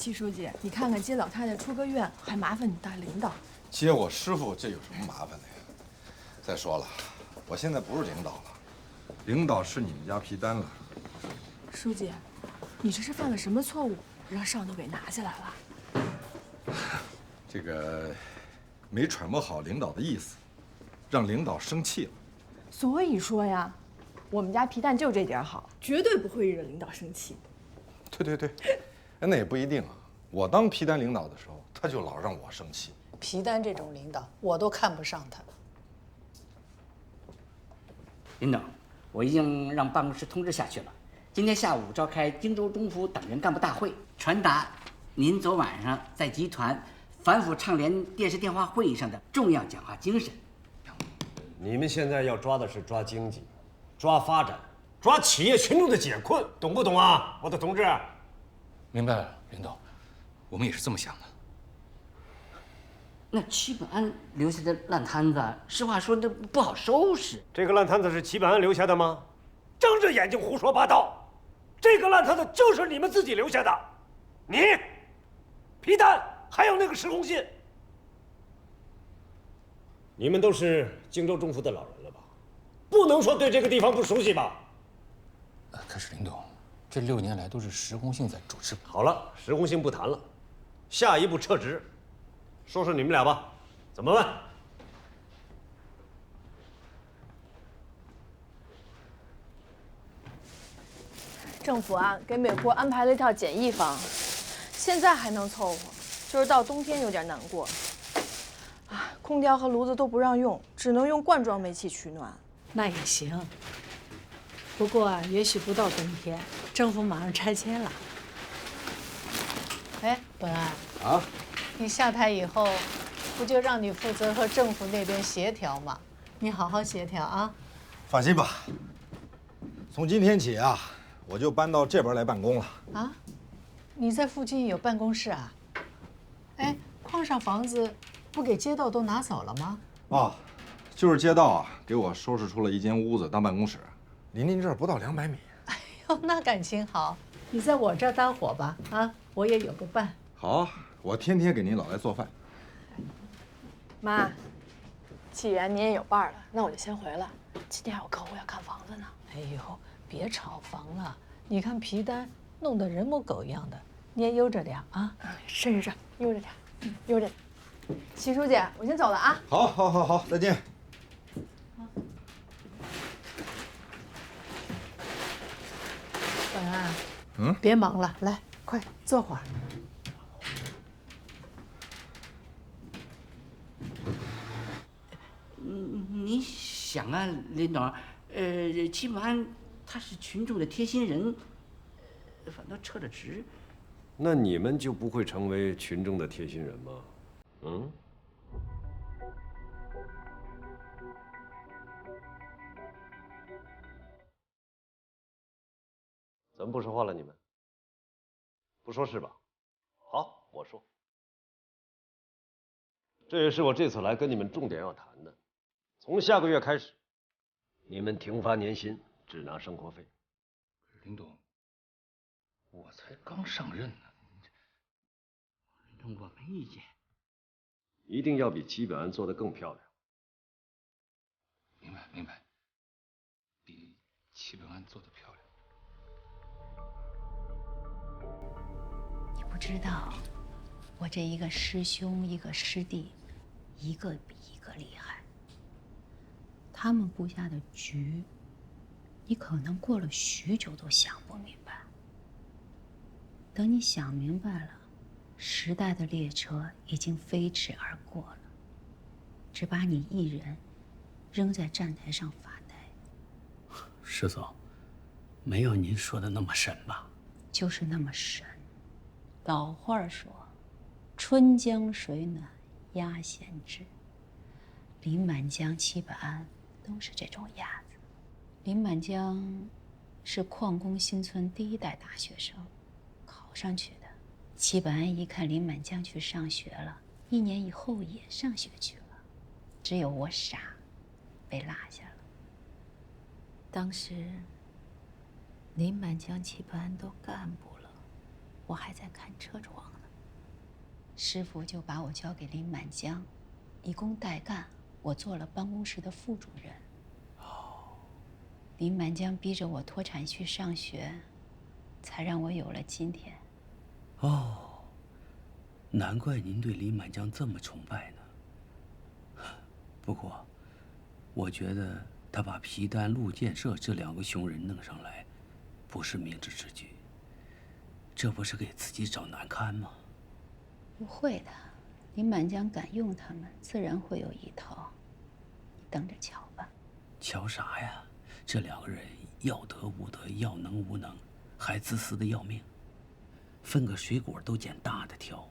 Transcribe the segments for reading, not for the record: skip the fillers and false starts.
季书记，你看看接老太太出个院，还麻烦你大领导。接我师傅，这有什么麻烦的呀？再说了，我现在不是领导了，领导是你们家皮丹了。书记，你这是犯了什么错误，让上头给拿下来了？这个没揣摩好领导的意思，让领导生气了。所以说呀，我们家皮蛋就这点好，绝对不会惹领导生气。对，那也不一定啊。我当皮丹领导的时候，他就老让我生气。皮丹这种领导，我都看不上他。领导，我已经让办公室通知下去了，今天下午召开荆州中府党员干部大会，传达您昨晚上在集团反腐倡廉电视电话会议上的重要讲话精神。你们现在要抓的是抓经济，抓发展，抓企业群众的解困，懂不懂啊，我的同志？明白了，领导，我们也是这么想的。那齐本安留下的烂摊子，实话说，那不好收拾。这个烂摊子是齐本安留下的吗？睁着眼睛胡说八道！这个烂摊子就是你们自己留下的，你、皮蛋还有那个石红信，你们都是荆州中府的老人了吧？不能说对这个地方不熟悉吧？可是林董，这6年来都是石红杏在主持。好了，石红杏不谈了，下一步撤职。说说你们俩吧，怎么办？政府啊，给美国安排了一套简易房，现在还能凑合，就是到冬天有点难过。啊，空调和炉子都不让用，只能用罐装煤气取暖。那也行，不过啊，也许不到冬天，政府马上拆迁了。哎，本安啊，你下台以后，不就让你负责和政府那边协调吗？你好好协调啊。放心吧，从今天起啊，我就搬到这边来办公了。啊，你在附近有办公室啊？哎，矿上房子不给街道都拿走了吗？啊，就是街道啊，给我收拾出了一间屋子当办公室，离您这儿不到200米。哎呦，那感情好，你在我这儿搭伙吧，啊，我也有个伴。好，我天天给您老来做饭。妈，既然您也有伴儿了，那我就先回了。今天还有客户要看房子呢。哎呦，别炒房了，你看皮丹弄得人模狗样的，你也悠着点啊。是，悠着点，悠着点。齐书记，我先走了啊。好，再见。本安，别忙了，来，快坐会儿。你想啊，领导，齐本安他是群众的贴心人，反倒撤了职。那你们就不会成为群众的贴心人吗？嗯？怎么不说话了？你们不说是吧？好，我说，这也是我这次来跟你们重点要谈的。从下个月开始，你们停发年薪，只拿生活费。林董，我才刚上任呢。我没意见。一定要比齐本安做得更漂亮。明白，比齐本安做得漂亮。你不知道，我这一个师兄一个师弟，一个比一个厉害。他们布下的局，你可能过了许久都想不明白。等你想明白了，时代的列车已经飞驰而过了，只把你一人扔在站台上发呆。师总，没有您说的那么神吧？就是那么神。老话说，春江水暖鸭先知。林满江、齐本安都是这种鸭子。林满江是矿工新村第1代大学生，考上去的。齐本安一看林满江去上学了，1年以后也上学去了，只有我傻，被落下了。当时林满江、齐本安都干部了，我还在看车窗呢。师傅就把我交给林满江，以工代干，我做了办公室的副主任。林满江逼着我脱产去上学，才让我有了今天。哦，难怪您对林满江这么崇拜呢。不过，我觉得他把皮丹、陆建设这2个熊人弄上来，不是明智之举，这不是给自己找难堪吗？不会的，林满江敢用他们，自然会有一套。你等着瞧吧。瞧啥呀？这2个人要德无德，要能无能，还自私的要命，分个水果都捡大的挑。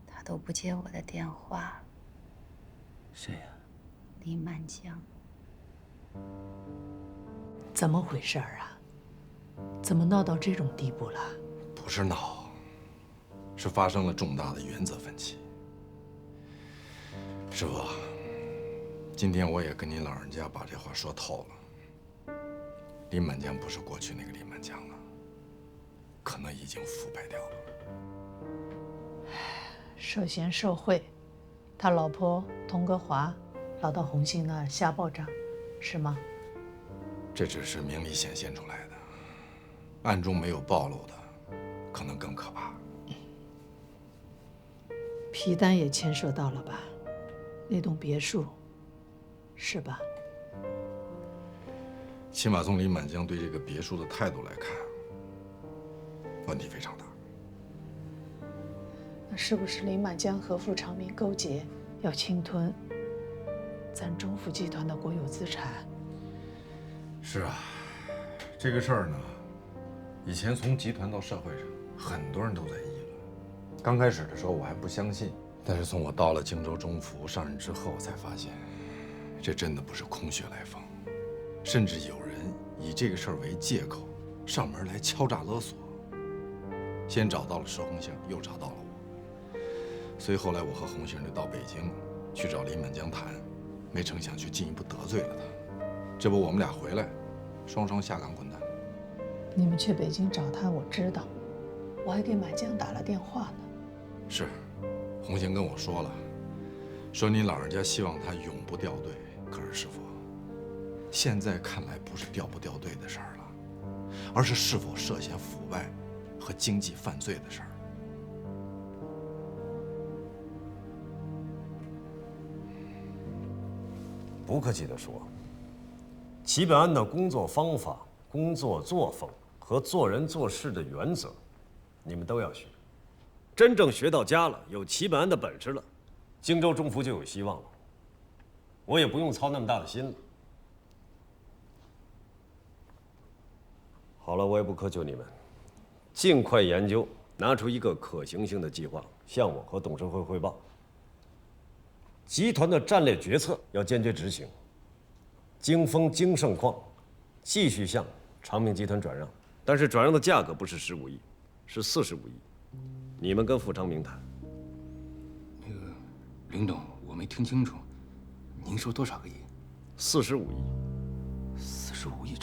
他都不接我的电话了。谁呀？林满江。怎么回事啊？怎么闹到这种地步了？不是闹，是发生了重大的原则分歧。师傅，今天我也跟您老人家把这话说透了。林满江不是过去那个林满江了，可能已经腐败掉了。涉嫌受贿，他老婆童格华老到红星那儿瞎报账，是吗？这只是明里显现出来的，暗中没有暴露的，可能更可怕。皮丹也牵涉到了吧？那栋别墅，是吧？起码从林满江对这个别墅的态度来看，问题非常大。那是不是林满江和傅长明勾结，要侵吞咱中福集团的国有资产？是啊，这个事儿呢，以前从集团到社会上，很多人都在议论。刚开始的时候我还不相信，但是从我到了荆州中福上任之后，才发现，这真的不是空穴来风，甚至有人以这个事儿为借口，上门来敲诈勒索。先找到了石红杏，又找到了我，所以后来我和红杏就到北京去找林满江谈，没成想却进一步得罪了他。这不，我们俩回来，双双下岗滚蛋。你们去北京找他，我知道，我还给满江打了电话呢。是，红杏跟我说了，说您老人家希望他永不掉队。可是师傅，现在看来不是掉不掉队的事儿了，而是是否涉嫌腐败和经济犯罪的事儿。不客气地说，齐本安的工作方法、工作作风和做人做事的原则，你们都要学。真正学到家了，有齐本安的本事了，荆州中福就有希望了。我也不用操那么大的心了。好了，我也不苛求你们，尽快研究，拿出一个可行性的计划，向我和董事会汇报。集团的战略决策要坚决执行。京丰、京盛矿继续向长明集团转让，但是转让的价格不是15亿，是45亿。你们跟傅长明谈。那个林董，我没听清楚，您说多少个亿？45亿。45亿，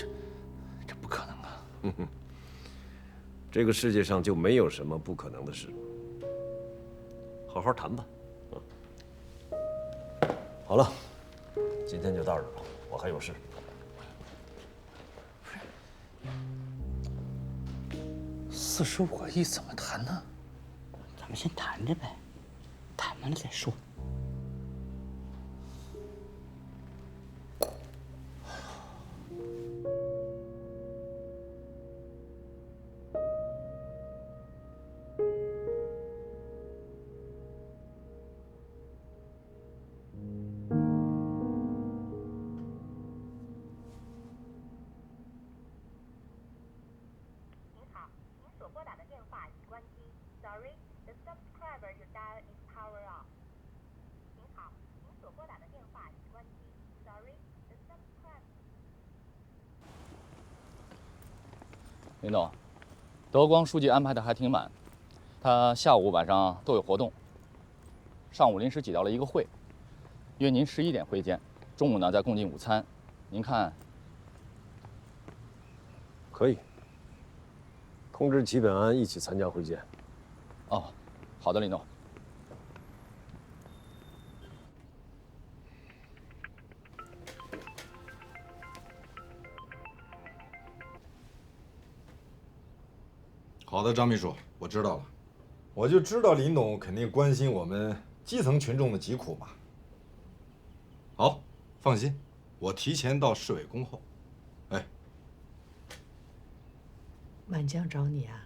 这不可能啊！这个世界上就没有什么不可能的事。好好谈吧。好了，今天就到这儿吧，我还有事。45个亿怎么谈呢？咱们先谈着呗，谈完了再说。林总，德光书记安排的还挺满，他下午、晚上都有活动。上午临时挤掉了一个会，约您11点会见，中午呢再共进午餐。您看，可以。通知齐本安一起参加会见。哦，好的，林总。好的，张秘书，我知道了。我就知道林董肯定关心我们基层群众的疾苦嘛。好，放心，我提前到市委恭候。哎，满江找你啊？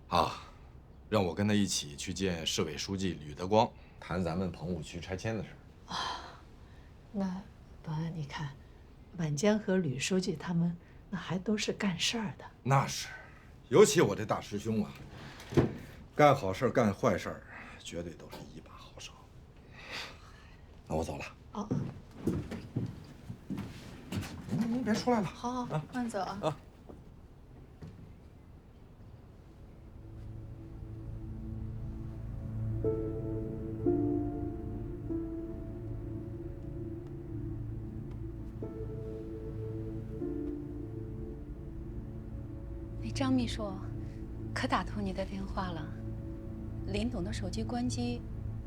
啊，让我跟他一起去见市委书记吕德光，谈咱们棚户区拆迁的事。那保安，你看，满江和吕书记他们那还都是干事儿的。那是，尤其我这大师兄啊，干好事干坏事绝对都是一把好手。那我走了。哦，您别出来了。好，慢走啊。啊。张秘书，可打通你的电话了。林董的手机关机，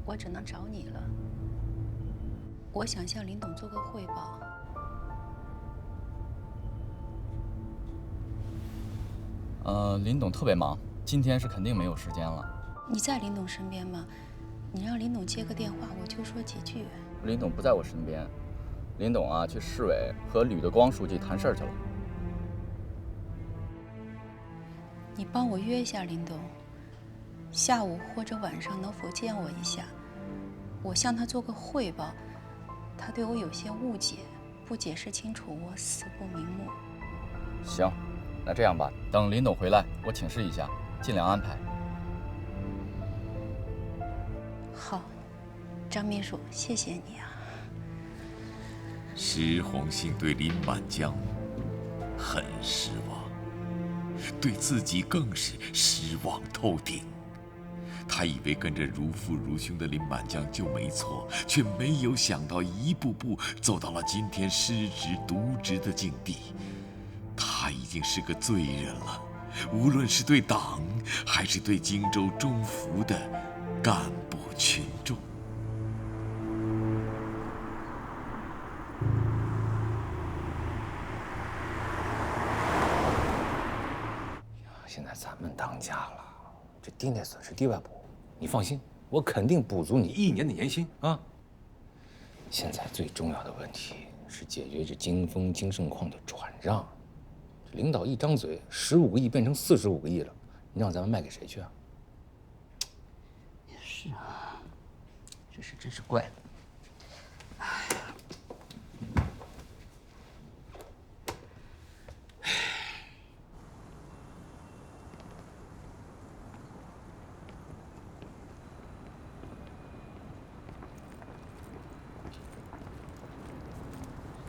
我只能找你了。我想向林董做个汇报。林董特别忙，今天是肯定没有时间了。你在林董身边吗？你让林董接个电话，我就说几句。林董不在我身边，林董啊去市委和吕德光书记谈事儿去了。你帮我约一下林董，下午或者晚上能否见我一下？我向他做个汇报，他对我有些误解，不解释清楚，我死不瞑目。行，那这样吧，等林董回来，我请示一下，尽量安排。好，张秘书，谢谢你啊。石红杏对林满江很失望。对自己更是失望透顶。他以为跟着如父如兄的林满江就没错，却没有想到一步步走到了今天失职渎职的境地。他已经是个罪人了，无论是对党，还是对荆州中府的干部群众。现在咱们当家了，这丁内损失低外补，你放心，我肯定补足你1年的年薪啊。现在最重要的问题是解决这京丰京盛矿的转让。领导一张嘴，15个亿变成45个亿了，你让咱们卖给谁去啊？也是啊，这事真是怪了。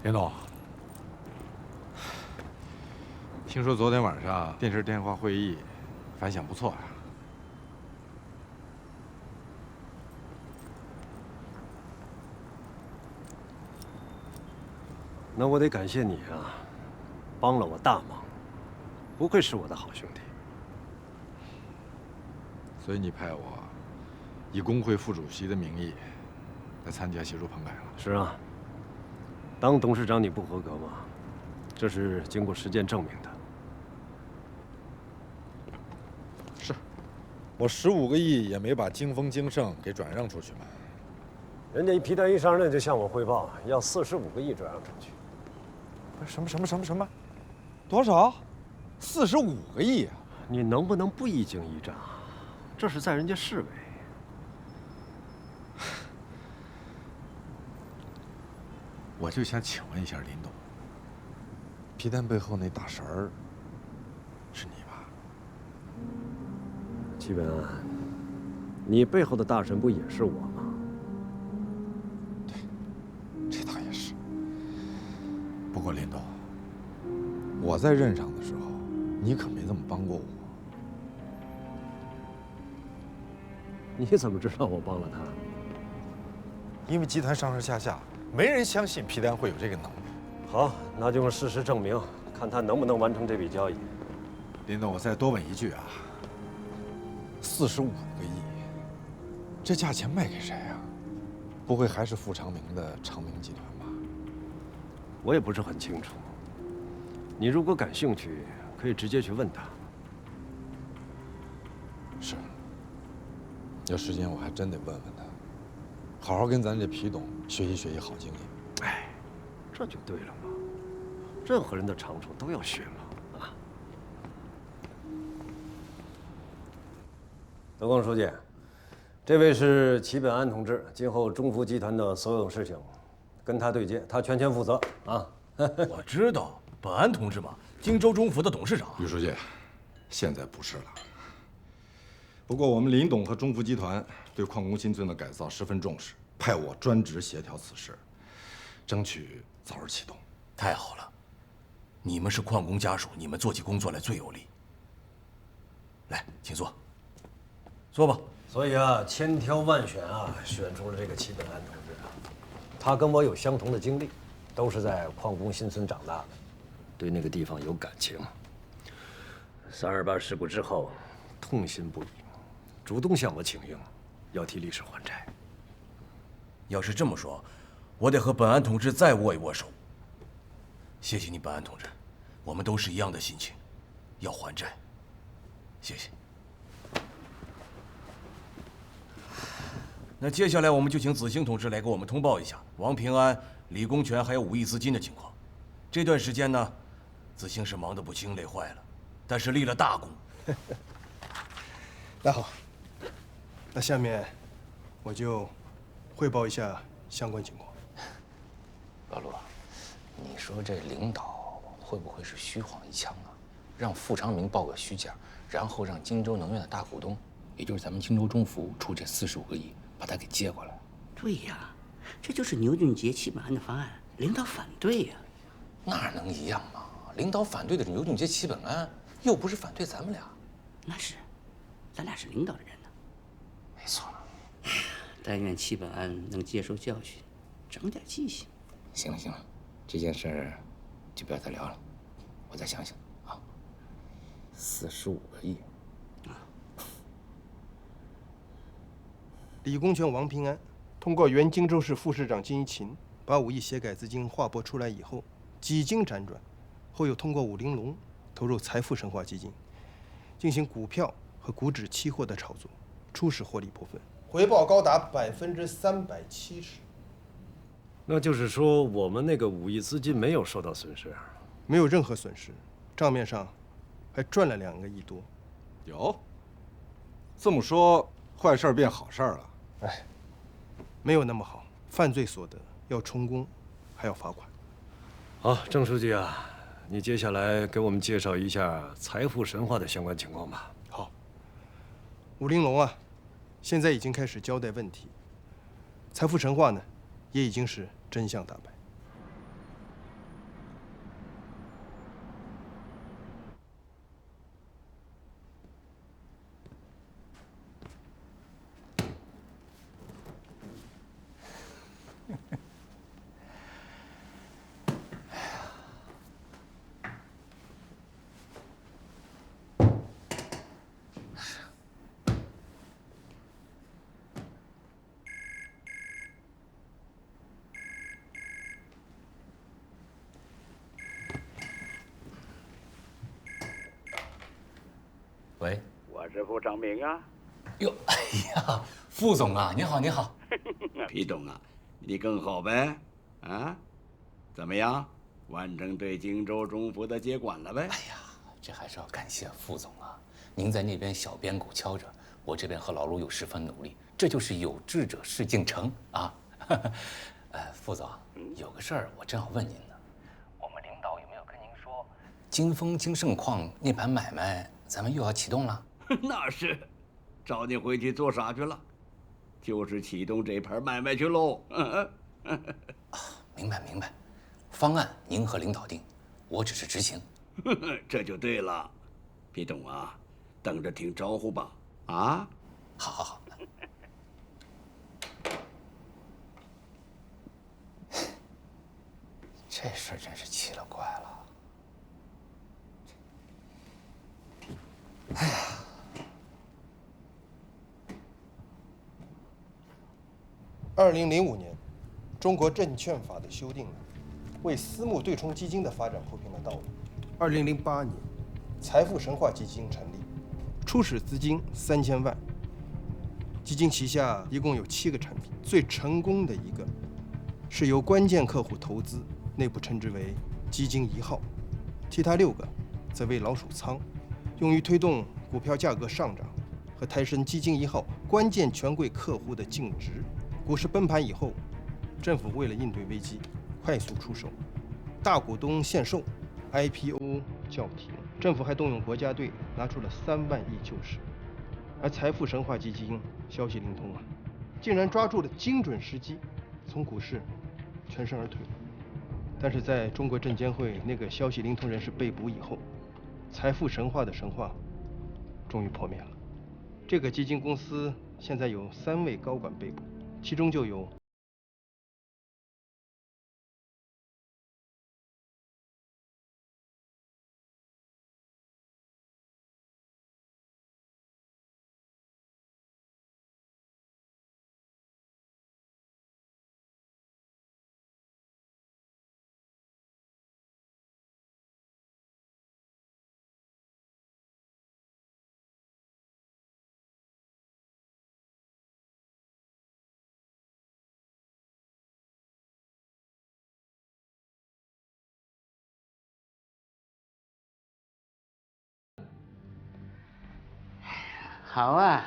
林总，听说昨天晚上电视电话会议反响不错啊。那我得感谢你啊，帮了我大忙，不愧是我的好兄弟。所以你派我以工会副主席的名义来参加协助棚改了。是啊。当董事长你不合格吗？这是经过实践证明的。是，我15个亿也没把京丰京盛给转让出去嘛。人家皮蛋一上任就向我汇报，要45个亿转让出去。什么？多少？45个亿啊！你能不能不一惊一乍？这是在人家市委。我就想请问一下林董，皮蛋背后那大神儿是你吧？齐本安，你背后的大神不也是我吗？对，这倒也是。不过林董，我在任上的时候，你可没这么帮过我。你怎么知道我帮了他？因为集团上上下下没人相信皮丹会有这个能力。好，那就用事实证明，看他能不能完成这笔交易。林总，我再多问一句啊，45个亿，这价钱卖给谁呀？不会还是傅长明的长明集团吧？我也不是很清楚。你如果感兴趣，可以直接去问他。是。有时间我还真得问问他，好好跟咱这皮董学习学习好经验。哎，这就对了嘛。任何人的长处都要学嘛。啊。德光书记，这位是齐本安同志，今后中孚集团的所有事情，跟他对接，他全权负责啊。我知道本安同志嘛，荆州中孚的董事长。于书记，现在不是了。不过我们林董和中孚集团对矿工新村的改造十分重视，派我专职协调此事，争取早日启动。太好了，你们是矿工家属，你们做起工作来最有力。来，请坐。坐吧。所以啊，千挑万选啊，选出了这个齐本安同志啊。他跟我有相同的经历，都是在矿工新村长大的，对那个地方有感情。328事故之后，痛心不已，主动向我请缨，要替历史还债。要是这么说，我得和本安同志再握一握手。谢谢你，本安同志，我们都是一样的心情，要还债。谢谢。那接下来我们就请子兴同志来给我们通报一下王平安、李公权还有5亿资金的情况。这段时间呢，子兴是忙得不轻，累坏了，但是立了大功。那好，那下面我就汇报一下相关情况。老陆，你说这领导会不会是虚晃一枪啊？让傅长明报个虚价，然后让荆州能源的大股东，也就是咱们荆州中孚出这45个亿，把他给接过来。对呀，这就是牛俊杰、齐本安的方案，领导反对呀。哪能一样嘛？领导反对的是牛俊杰、齐本安，又不是反对咱们俩。那是，咱俩是领导的人呢。没错。但愿齐本安能接受教训，长点记性。行了行了，这件事儿就不要再聊了，我再想想啊。45个亿。李公权、王平安通过原荆州市副市长金一勤，把5亿协改资金划拨出来以后，几经辗转，后又通过武玲珑投入财富神话基金，进行股票和股指期货的炒作，初始获利部分，回报高达370%。那就是说，我们那个5亿资金没有受到损失，没有任何损失，账面上还赚了2个亿多。有，这么说，坏事变好事了。哎，没有那么好，犯罪所得要充公，还要罚款。好，郑书记啊，你接下来给我们介绍一下财富神话的相关情况吧。好，武玲珑啊，现在已经开始交代问题，财富神话呢，也已经是真相大白。喂，我是傅长明啊。哟，哎呀，傅总啊，您好，您好。皮董啊，你更好呗？啊，怎么样？完成对荆州中孚的接管了呗？哎呀，这还是要感谢傅总啊！您在那边小鞭鼓敲着，我这边和老卢有十分努力，这就是有志者事竟成啊！傅总，有个事儿我正要问您呢。我们领导有没有跟您说，金丰金盛矿那盘买卖咱们又要启动了？那是，找你回去做啥去了？就是启动这盘买卖去喽。明白明白，方案您和领导定，我只是执行。这就对了，皮董啊，等着听招呼吧。啊，好好好。这事儿真是奇了怪了。哎呀， 2005年，中国证券法的修订呢，为私募对冲基金的发展铺平了道路。2008年，财富神话基金成立，初始资金3000万。基金旗下一共有7个产品，最成功的一个是由关键客户投资，内部称之为基金1号，其他6个则为老鼠仓，用于推动股票价格上涨和抬升基金1号关键权贵客户的净值。股市崩盘以后，政府为了应对危机，快速出手，大股东限售 ，IPO 叫停，政府还动用国家队拿出了3万亿救市。而财富神话基金消息灵通啊，竟然抓住了精准时机，从股市全身而退。但是在中国证监会那个消息灵通人士被捕以后，财富神话的神话终于破灭了。这个基金公司现在有3位高管被捕，其中就有好啊，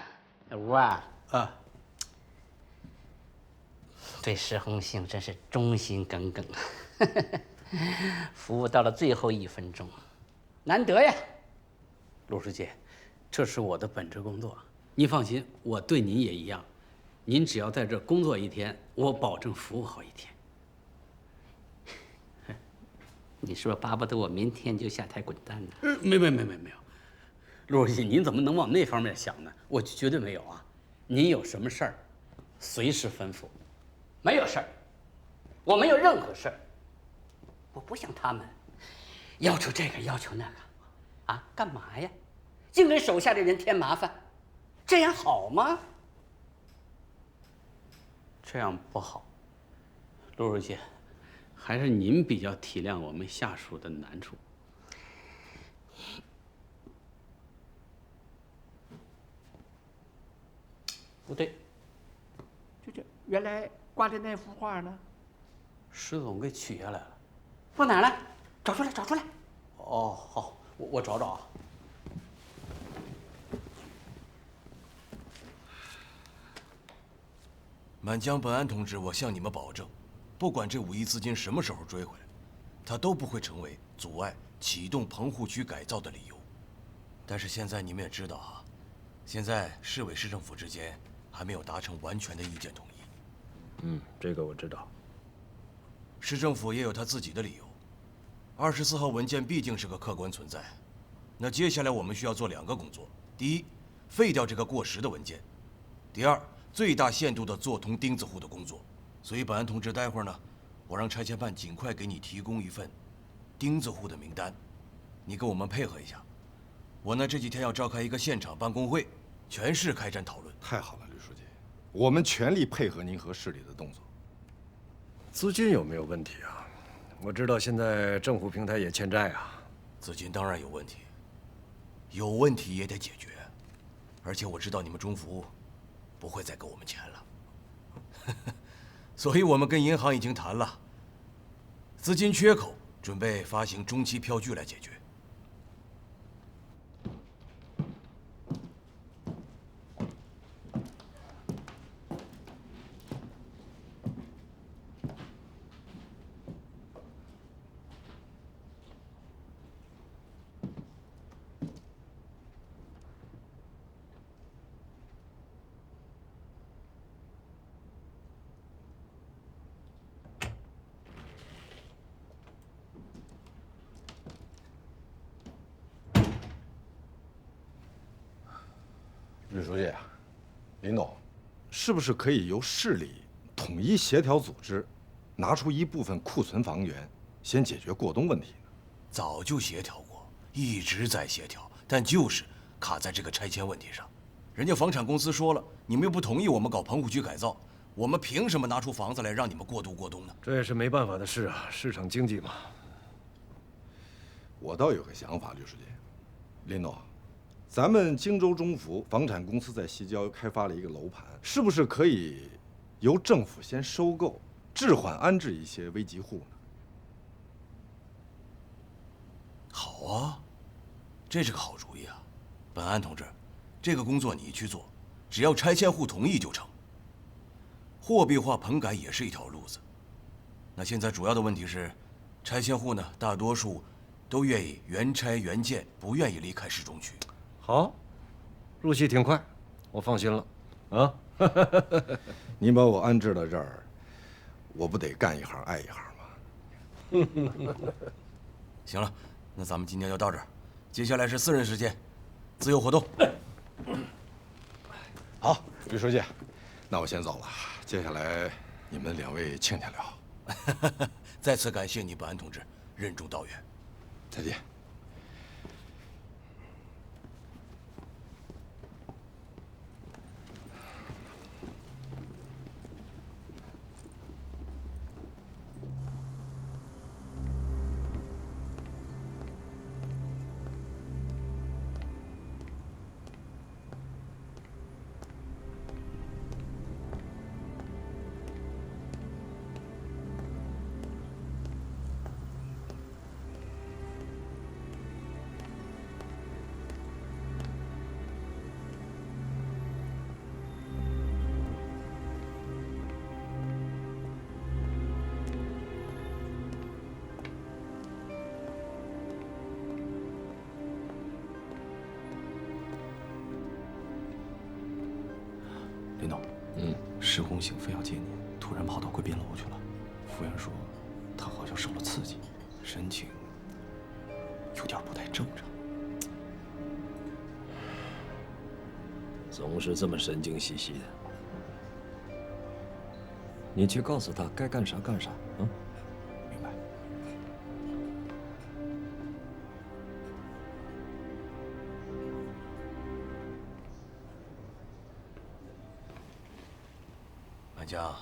吴啊，对石红杏真是忠心耿耿，服务到了最后1分钟，难得呀。陆书记，这是我的本职工作，您放心，我对您也一样。您只要在这工作1天，我保证服务好1天。你是不是巴不得我明天就下台滚蛋呢？没有，陆书记，您怎么能往那方面想呢？我绝对没有啊！您有什么事儿，随时吩咐。没有事儿，我没有任何事儿。我不像他们，要求这个要求那个，啊，干嘛呀？净给手下的人添麻烦，这样好吗？这样不好，陆书记，还是您比较体谅我们下属的难处。不对，这原来挂的那幅画呢？石总给取下来了。放哪儿了？找出来，找出来。哦，好，我找找啊。满江本安同志，我向你们保证，不管这5亿资金什么时候追回来，它都不会成为阻碍启动棚户区改造的理由。但是现在你们也知道啊，现在市委市政府之间还没有达成完全的意见统一。这个我知道。市政府也有他自己的理由。24号文件毕竟是个客观存在，那接下来我们需要做2个工作：第一，废掉这个过时的文件；第二，最大限度地做通钉子户的工作。所以本安同志，待会儿呢，我让拆迁办尽快给你提供一份钉子户的名单，你跟我们配合一下。我呢这几天要召开一个现场办公会，全市开展讨论。太好了，吕书记，我们全力配合您和市里的动作。资金有没有问题啊？我知道现在政府平台也欠债啊。资金当然有问题，有问题也得解决。而且我知道你们中福不会再给我们钱了，所以我们跟银行已经谈了，资金缺口准备发行中期票据来解决。吕书记啊，林总，是不是可以由市里统一协调组织，拿出一部分库存房源，先解决过冬问题呢？早就协调过，一直在协调，但就是卡在这个拆迁问题上。人家房产公司说了，你们又不同意我们搞棚户区改造，我们凭什么拿出房子来让你们过渡过冬呢？这也是没办法的事啊，市场经济嘛。我倒有个想法，刘书记，林总，咱们荆州中府房产公司在西郊开发了一个楼盘，是不是可以由政府先收购，置缓安置一些危急户呢？好啊，这是个好主意啊，本安同志，这个工作你去做，只要拆迁户同意就成。货币化棚改也是一条路子。那现在主要的问题是，拆迁户呢，大多数都愿意原拆原建，不愿意离开市中区。好，入戏挺快，我放心了。啊，您把我安置到这儿，我不得干一行爱一行吗？行了，那咱们今天就到这儿，接下来是私人时间，自由活动。好，吕书记，那我先走了。接下来你们两位亲家聊。再次感谢你，本安同志，任重道远。再见。林总，石红醒非要见你，突然跑到贵宾楼去了。服务员说，他好像受了刺激，神情有点不太正常。总是这么神经兮兮的。你去告诉他该干啥干啥啊。明白。满江，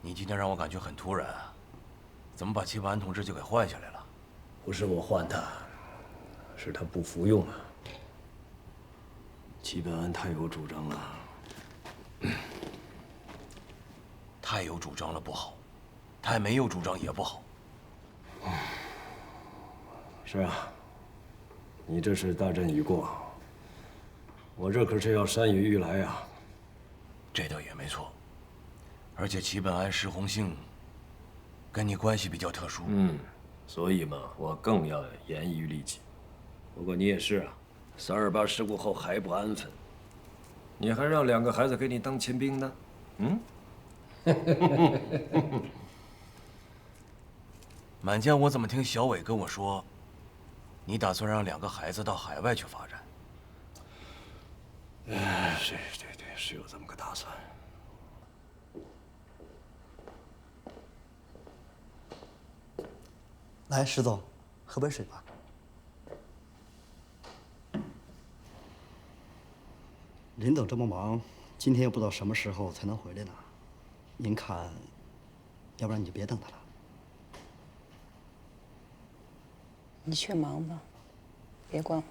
你今天让我感觉很突然啊，怎么把齐本安同志就给换下来了？不是我换他，是他不服用啊。齐本安太有主张了。太有主张了不好，太没有主张也不好。是啊，你这是大阵已过，我这可是要山雨欲来呀。这倒也没错，而且齐本安、石红杏跟你关系比较特殊。所以嘛，我更要严于律己。不过你也是啊，328事故后还不安分，你还让2个孩子给你当亲兵呢，满江，我怎么听小伟跟我说，你打算让2个孩子到海外去发展？对，是有这么个打算。来，石总，喝杯水吧。林总这么忙，今天又不知道什么时候才能回来呢。您看，要不然你就别等他了。你去忙吧，别管我。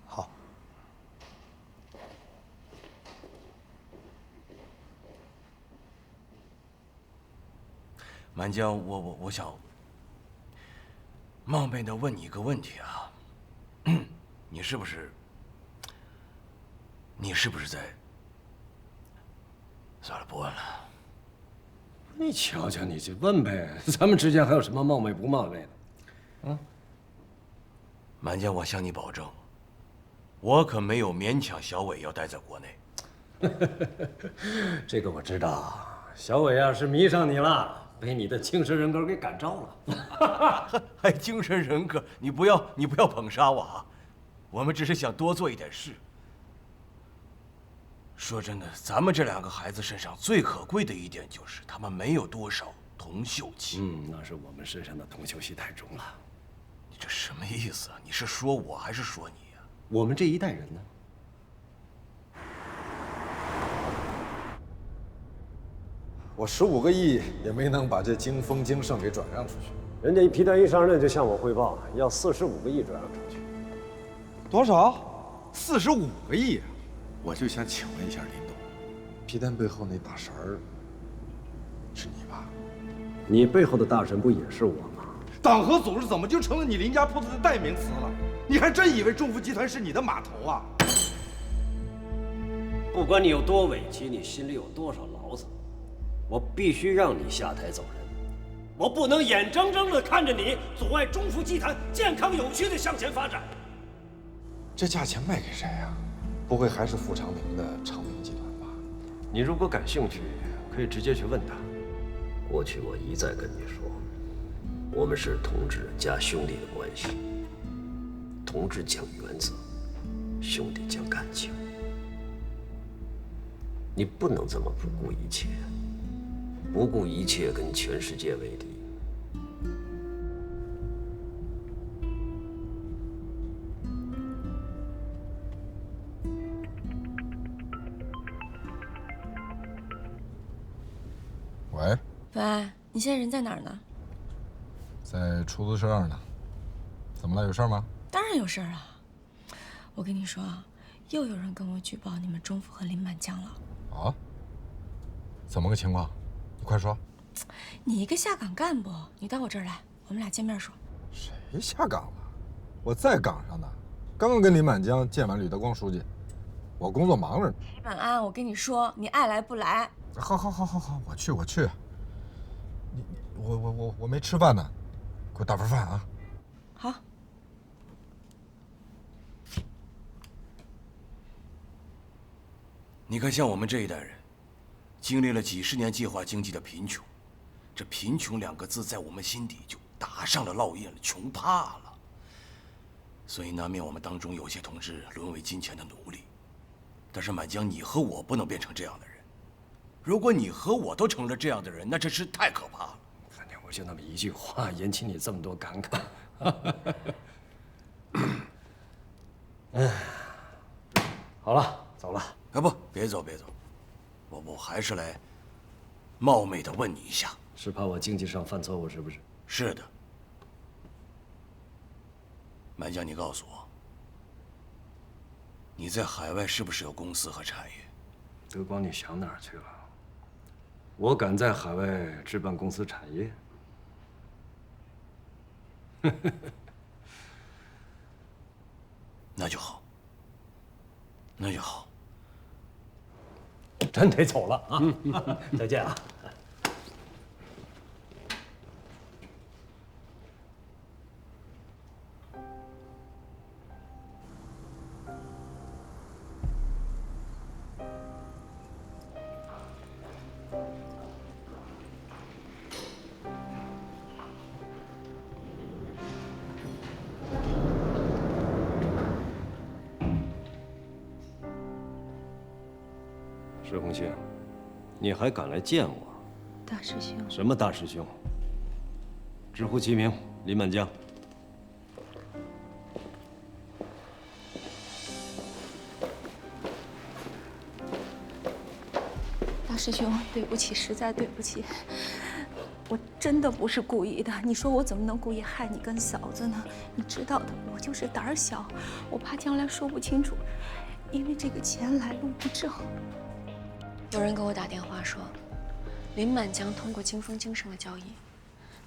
好。满江，我想冒昧的问你一个问题啊，你是不是在？算了，不问了。你瞧瞧，你就问呗，咱们之间还有什么冒昧不冒昧的？满江，我向你保证，我可没有勉强小伟要待在国内。这个我知道，小伟啊是迷上你了。被你的精神人格给感召了，还精神人格？你不要捧杀我啊！我们只是想多做一点事。说真的，咱们这2个孩子身上最可贵的一点就是他们没有多少铜锈气。那是我们身上的铜锈气太重了。你这什么意思啊？你是说我还是说你呀？我们这一代人呢？我15个亿也没能把这京丰京盛给转让出去。人家皮蛋一上任就向我汇报，要45个亿转让出去。多少？45个亿。我就想请问一下林董，皮蛋背后那大神儿是你吧？你背后的大神不也是我吗？党和组织怎么就成了你林家铺子的代名词了？你还真以为中福集团是你的码头啊？不管你有多委屈，你心里有多少牢骚，我必须让你下台走人。我不能眼睁睁地看着你阻碍中福集团健康有序地向前发展。这价钱卖给谁呀？不会还是傅长明的长明集团吧？你如果感兴趣，可以直接去问他。过去我一再跟你说，我们是同志加兄弟的关系，同志讲原则，兄弟讲感情。你不能这么不顾一切，不顾一切跟全世界为敌。喂，喂，你现在人在哪儿呢？在出租车上呢。怎么了？有事吗？当然有事儿啊！我跟你说啊，又有人跟我举报你们中福和林满江了。啊？怎么个情况？你快说。你一个下岗干部，你到我这儿来，我们俩见面说。谁下岗了？我在岗上呢，刚刚跟林满江见完吕德光书记，我工作忙着呢。齐本安，我跟你说，你爱来不来？好，我去。我没吃饭呢，给我打份饭啊。好。你看，像我们这一代人，经历了几十年计划经济的贫穷，这贫穷2个字在我们心底就打上了烙印了，穷怕了。所以难免我们当中有些同志沦为金钱的奴隶。但是满江，你和我不能变成这样的人。如果你和我都成了这样的人，那真是太可怕了。反正我就那么一句话，引起你这么多感慨。好了，走了。啊不，别走，我还是来冒昧的问你一下，是怕我经济上犯错误是不是？是的。满江，你告诉我，你在海外是不是有公司和产业？德光，你想哪儿去了？我敢在海外置办公司产业？那就好，那就好。真得走了啊！再见啊！石红星，你还敢来见我？大师兄，什么大师兄？直呼其名，林满江。大师兄，对不起，实在对不起，我真的不是故意的。你说我怎么能故意害你跟嫂子呢？你知道的，我就是胆儿小，我怕将来说不清楚，因为这个钱来路不正。有人给我打电话说，林满江通过京丰京盛的交易，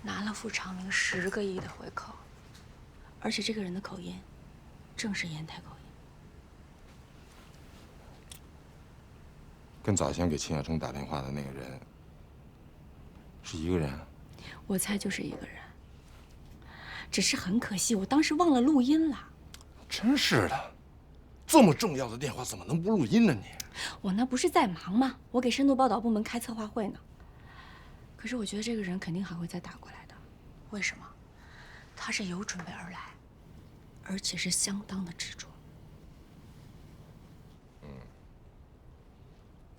拿了傅长明10个亿的回扣，而且这个人的口音，正是烟台口音。跟早先给秦晓成打电话的那个人是一个人？我猜就是一个人，只是很可惜，我当时忘了录音了。真是的，这么重要的电话怎么能不录音呢你？我那不是在忙吗？我给深度报道部门开策划会呢。可是我觉得这个人肯定还会再打过来的，为什么？他是有准备而来，而且是相当的执着。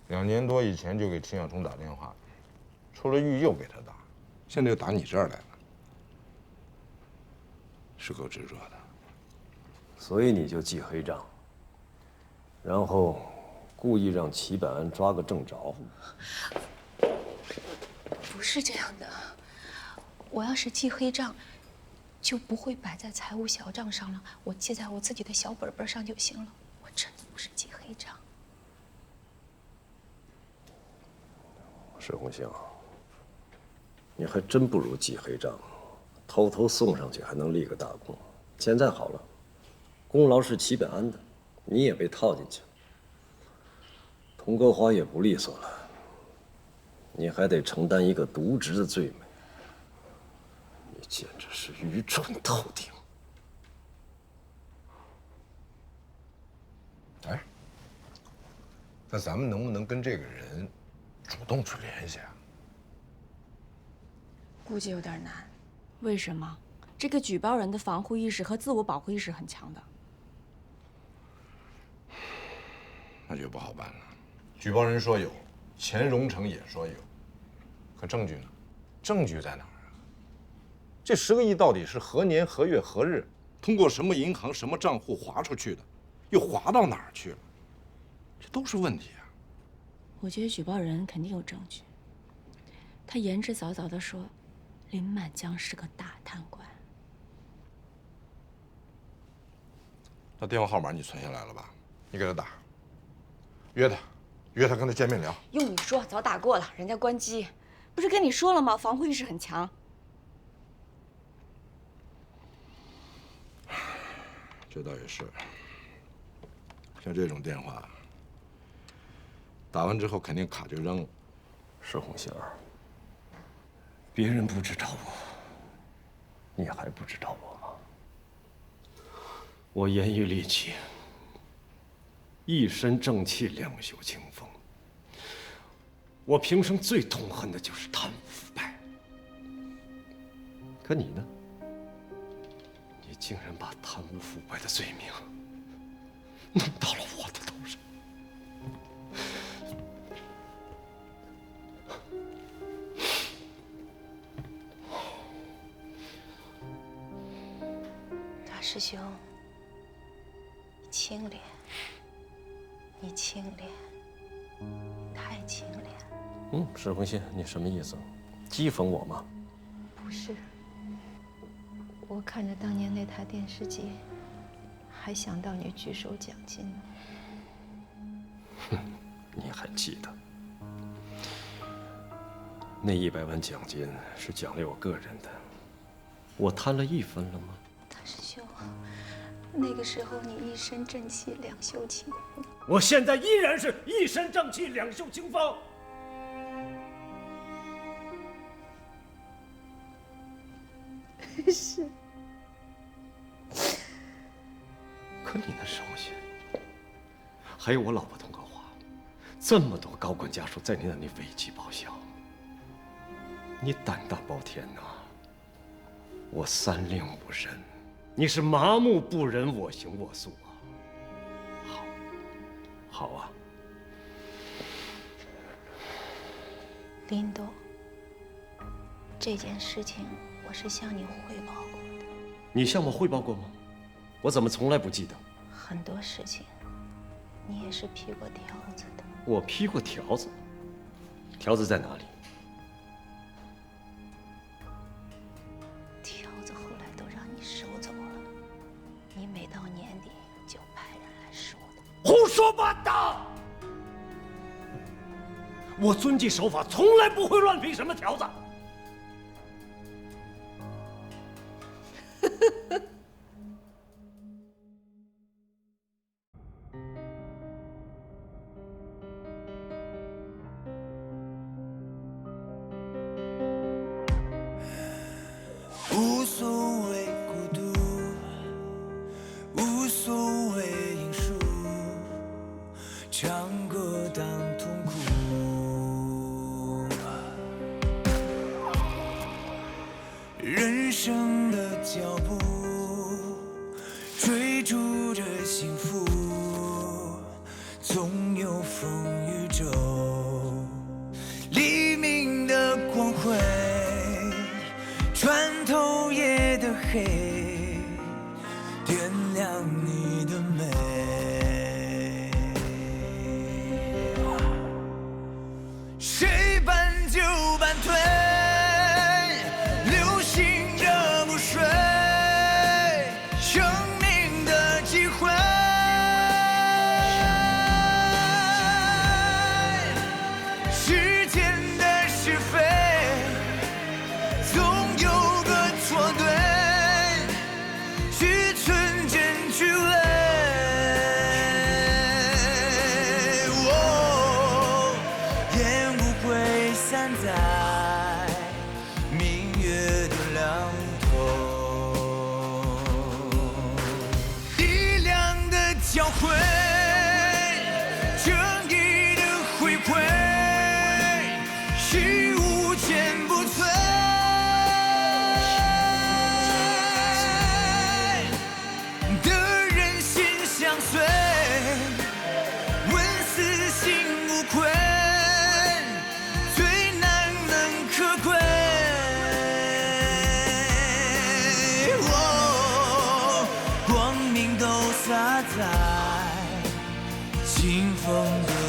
2年多以前就给秦晓冲打电话，出了狱又给他打，现在又打你这儿来了，是够执着的。所以你就记黑账，然后故意让齐本安抓个正着。不是这样的，我要是记黑账，就不会摆在财务小账上了，我记在我自己的小本本上就行了。我真的不是记黑账。石红星，你还真不如记黑账，偷偷送上去还能立个大功。现在好了，功劳是齐本安的，你也被套进去了。佟国华也不利索了，你还得承担一个渎职的罪名，你简直是愚蠢透顶。哎，那咱们能不能跟这个人主动去联系啊？估计有点难。为什么？这个举报人的防护意识和自我保护意识很强的。那就不好办了。举报人说有，钱荣成也说有，可证据呢？证据在哪儿啊？这10个亿到底是何年何月何日，通过什么银行什么账户划出去的，又划到哪儿去了？这都是问题啊！我觉得举报人肯定有证据。他言之凿凿地说，林满江是个大贪官。他电话号码你存下来了吧？你给他打，约他跟他见面聊。用你说，早打过了，人家关机。不是跟你说了吗？防护意识很强。这倒也是。像这种电话，打完之后肯定卡就扔了。石红星儿，别人不知道我，你还不知道我吗？我严于律己，一身正气，两袖清风。我平生最痛恨的就是贪污腐败。可你呢？你竟然把贪污腐败的罪名弄到了我的头上。大师兄，你清廉，你清廉，太清廉。石红心，你什么意思？讥讽我吗？不是，我看着当年那台电视机，还想到你举手奖金呢。哼，你还记得？那100万奖金是奖励我个人的，我贪了1分了吗？大师兄，那个时候你一身正气，两袖清风。我现在依然是一身正气，两袖清风。是。可你那石红心，还有我老婆佟国华，这么多高官家属在你那里为其报效，你胆大包天呐！我3令5申，你是麻木不仁，我行我素啊！好啊。林董，这件事情我是向你汇报过的。你向我汇报过吗？我怎么从来不记得？很多事情，你也是批过条子的。我批过条子？条子在哪里？条子后来都让你收走了，你每到年底就派人来收的。胡说八道！我遵纪守法，从来不会乱批什么条子。无所谓孤独，无所谓因素，唱歌当痛苦。人生的脚步，追逐着幸福，总有风雨骤。黎明的光辉穿透夜的黑，点亮你的美。谁搬就搬退。在清风的